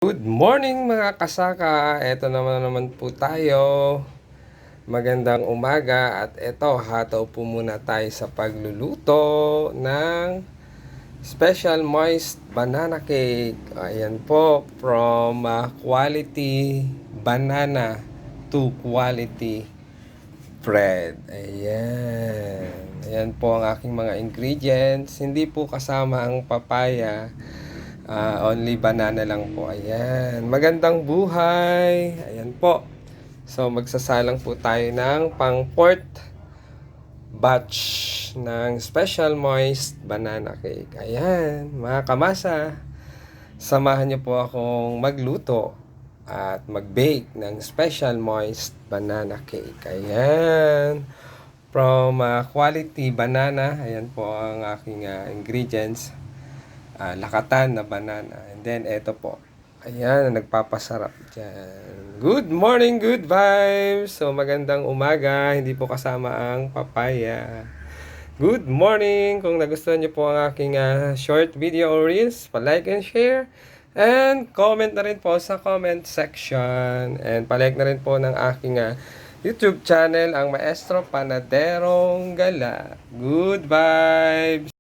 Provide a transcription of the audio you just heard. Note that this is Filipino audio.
Good morning mga kasaka! Eto naman po tayo. Magandang umaga at eto, hataw po muna tayo sa pagluluto ng special moist banana cake. Ayan po, from quality banana to quality bread. Ayan. Ayan po ang aking mga ingredients. Hindi po kasama ang papaya. Only banana lang po. Ayan. Magandang buhay. Ayan po. So, magsasalang po tayo ng pang fourth batch ng special moist banana cake. Ayan. Mga kamasa, samahan niyo po akong magluto at mag-bake ng special moist banana cake. Ayan. From quality banana. Ayan po ang aking ingredients. Lakatan na banana. And then, eto po. Ayan, nagpapasarap dyan. Good morning, good vibes! So, magandang umaga. Hindi po kasama ang papaya. Good morning! Kung nagustuhan niyo po ang aking short video or reels, pa-like and share. And comment na rin po sa comment section. And pa-like na rin po ng aking YouTube channel, ang Maestro Panaderong Gala. Good vibes!